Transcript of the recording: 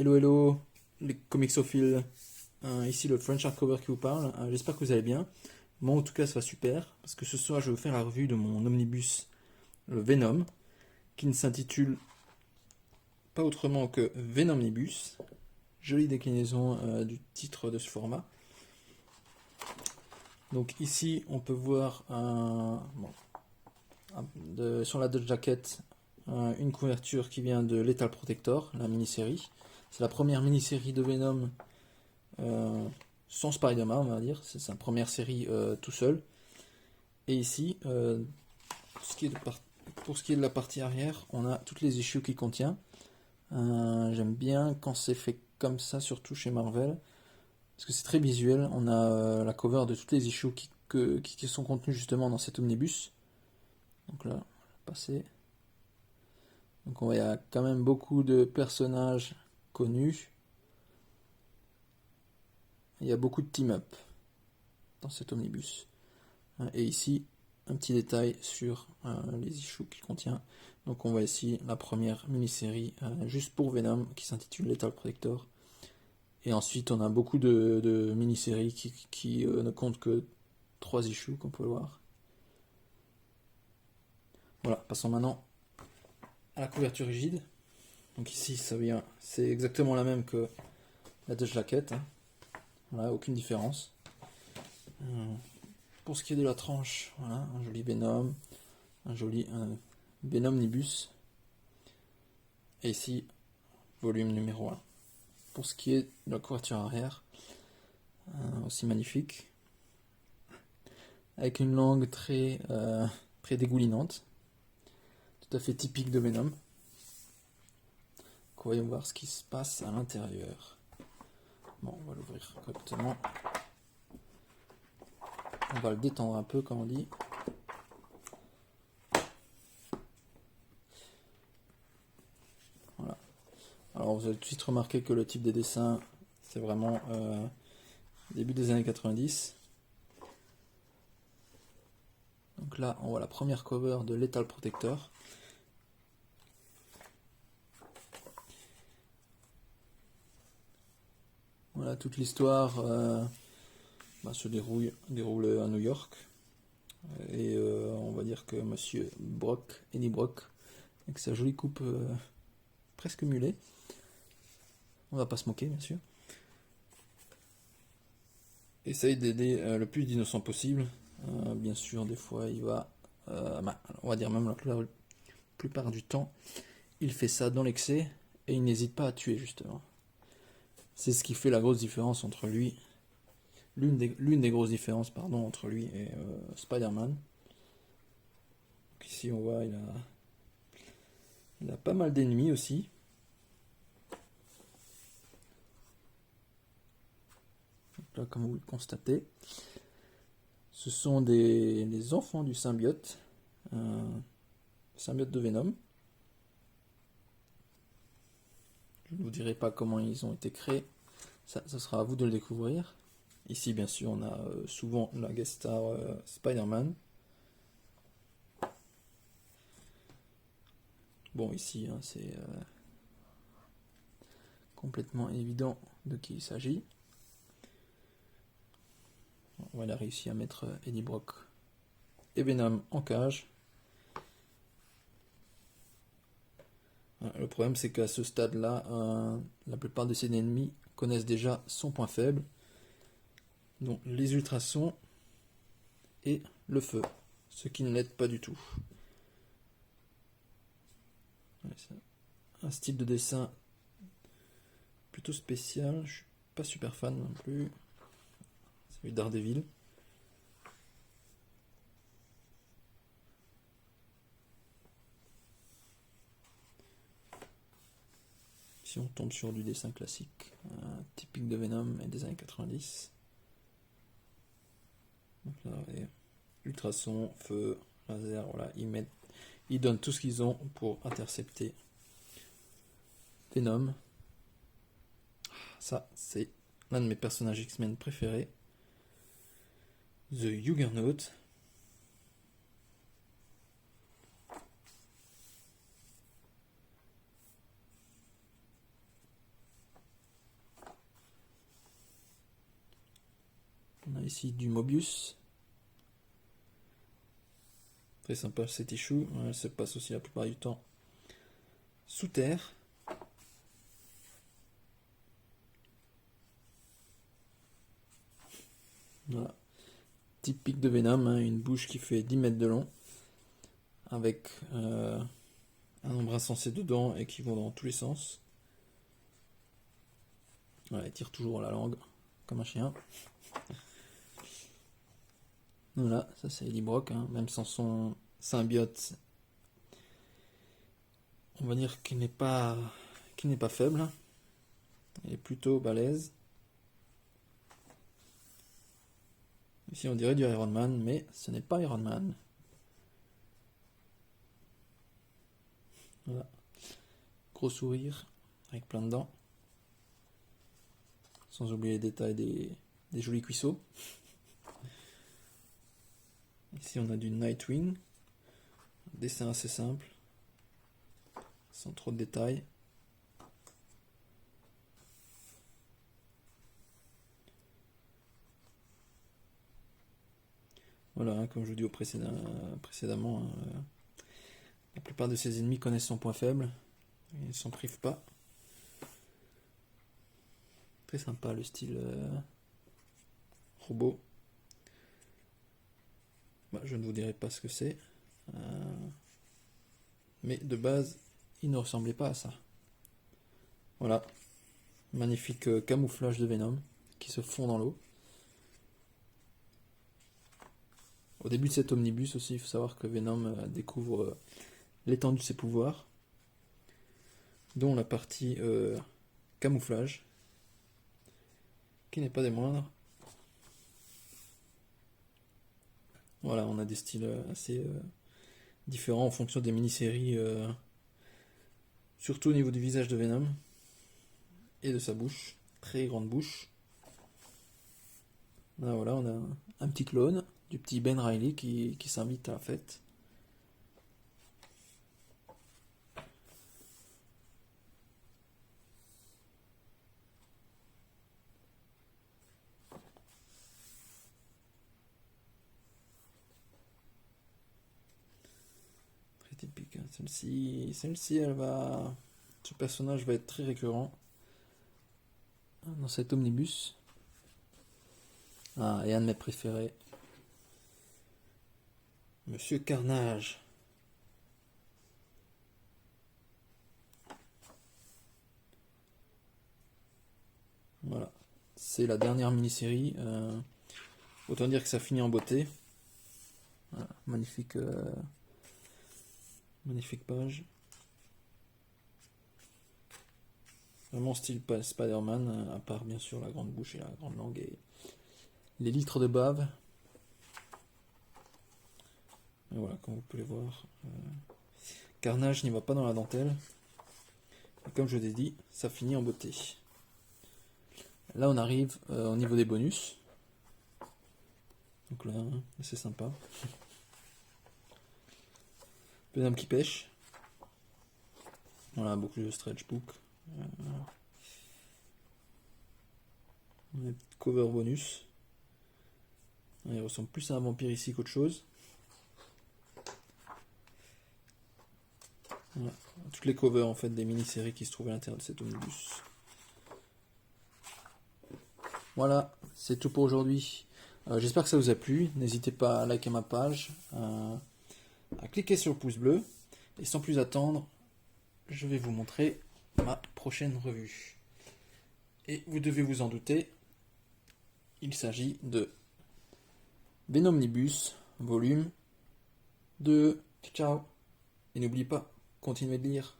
Hello hello les comicsophiles, ici le French Hardcover qui vous parle. J'espère que vous allez bien. Moi en tout cas ça va super parce que ce soir je vais vous faire la revue de mon omnibus, le Venom, qui ne s'intitule pas autrement que Venomnibus. Jolie déclinaison du titre de ce format. Donc ici on peut voir sur la Dodge Jacket une couverture qui vient de Lethal Protector, la mini-série. C'est la première mini-série de Venom sans Spider-Man, on va dire. C'est sa première série tout seul. Et ici, pour ce qui est de la partie arrière, on a toutes les issues qu'il contient. J'aime bien quand c'est fait comme ça, surtout chez Marvel, parce que c'est très visuel. On a la cover de toutes les issues qui sont contenues justement dans cet omnibus. Donc là, on va passer. Donc il y a quand même beaucoup de personnages connus. Il y a beaucoup de team-up dans cet omnibus. Et ici, un petit détail sur les issues qu'il contient. Donc on voit ici la première mini-série juste pour Venom qui s'intitule Lethal Protector. Et ensuite on a beaucoup de mini-séries qui ne comptent que 3 issues, comme vous pouvez le voir. Voilà, passons maintenant à la couverture rigide. Donc ici c'est exactement la même que la Dodge Jacket. Voilà, aucune différence. Pour ce qui est de la tranche, voilà, un joli Venom, un joli Venomnibus. Et ici, volume numéro 1. Pour ce qui est de la couverture arrière, aussi magnifique, avec une langue très dégoulinante, tout à fait typique de Venom. Donc, voyons voir ce qui se passe à l'intérieur. Bon, on va l'ouvrir correctement. On va le détendre un peu, comme on dit. Voilà. Alors, vous avez tout de suite remarqué que le type des dessins, c'est vraiment début des années 90. Donc là, on voit la première cover de Lethal Protector. Voilà, toute l'histoire se déroule à New York. Et on va dire que monsieur Brock, Eddie Brock, avec sa jolie coupe presque mulet, on va pas se moquer bien sûr, essaye d'aider le plus d'innocents possible. Bien sûr, des fois il va, on va dire même la plupart du temps, il fait ça dans l'excès et il n'hésite pas à tuer justement. C'est ce qui fait la grosse différence entre lui, l'une des grosses différences pardon, entre lui et Spider-Man. Ici on voit il a pas mal d'ennemis aussi. Donc là, comme vous le constatez, ce sont les enfants du symbiote, symbiote de Venom. Je ne vous dirai pas comment ils ont été créés, ça sera à vous de le découvrir. Ici, bien sûr, on a souvent la guest star Spider-Man. Bon, ici, c'est complètement évident de qui il s'agit. On a réussi à mettre Eddie Brock et Venom en cage. Le problème, c'est qu'à ce stade-là, la plupart de ses ennemis connaissent déjà son point faible, donc les ultrasons et le feu, ce qui ne l'aide pas du tout. Un style de dessin plutôt spécial, je suis pas super fan non plus. Celui d'Daredevil. Si on tombe sur du dessin classique, typique de Venom et des années 90. Donc là, ultrasons, feu, laser, voilà, ils donnent tout ce qu'ils ont pour intercepter Venom. Ça, c'est l'un de mes personnages X-Men préférés. The Juggernaut. ici du Mobius. Très sympa cet issue. Elle se passe aussi la plupart du temps sous terre. Voilà. Typique de Venom, hein, une bouche qui fait 10 mètres de long, avec un nombre insensé de dents et qui vont dans tous les sens. Voilà, il tire toujours la langue, comme un chien. Voilà, ça c'est Eddie Brock, hein, même sans son symbiote, on va dire qu'il n'est pas faible. Il est plutôt balèze. Ici on dirait du Iron Man, mais ce n'est pas Iron Man. Voilà. Gros sourire, avec plein de dents. Sans oublier les détails des jolis cuisseaux. Ici on a du Nightwing. Dessin assez simple. Sans trop de détails. Voilà, hein, comme je vous dis précédemment, la plupart de ses ennemis connaissent son point faible. Ils ne s'en privent pas. Très sympa le style robot. Bah, je ne vous dirai pas ce que c'est. Mais de base, il ne ressemblait pas à ça. Voilà. Magnifique camouflage de Venom qui se fond dans l'eau. Au début de cet omnibus aussi, il faut savoir que Venom découvre l'étendue de ses pouvoirs, dont la partie camouflage, qui n'est pas des moindres. Voilà, on a des styles assez différents en fonction des mini-séries, surtout au niveau du visage de Venom et de sa bouche, très grande bouche. Là, voilà, on a un petit clone du petit Ben Reilly qui s'invite à la fête. Très typique, hein. Celle-ci, ce personnage va être très récurrent dans cet omnibus. Ah, et un de mes préférés, Monsieur Carnage. Voilà, c'est la dernière mini-série. Autant dire que ça finit en beauté. Voilà, magnifique page. Vraiment style Spider-Man, à part bien sûr la grande bouche et la grande langue et les litres de bave. Et voilà, comme vous pouvez voir, Carnage n'y va pas dans la dentelle. Et comme je l'ai dit, ça finit en beauté. Là, on arrive au niveau des bonus. Donc là, c'est sympa. Venom qui pêche. Voilà, beaucoup de stretch book. Une petite cover bonus. Il ressemble plus à un vampire ici qu'autre chose. Voilà. Toutes les covers en fait des mini-séries qui se trouvent à l'intérieur de cet omnibus. Voilà, c'est tout pour aujourd'hui. J'espère que ça vous a plu. N'hésitez pas à liker ma page, à cliquer sur le pouce bleu. Et sans plus attendre, je vais vous montrer ma prochaine revue. Et vous devez vous en douter, il s'agit de Venomnibus, volume 2. Ciao. Et n'oubliez pas, continuez de lire.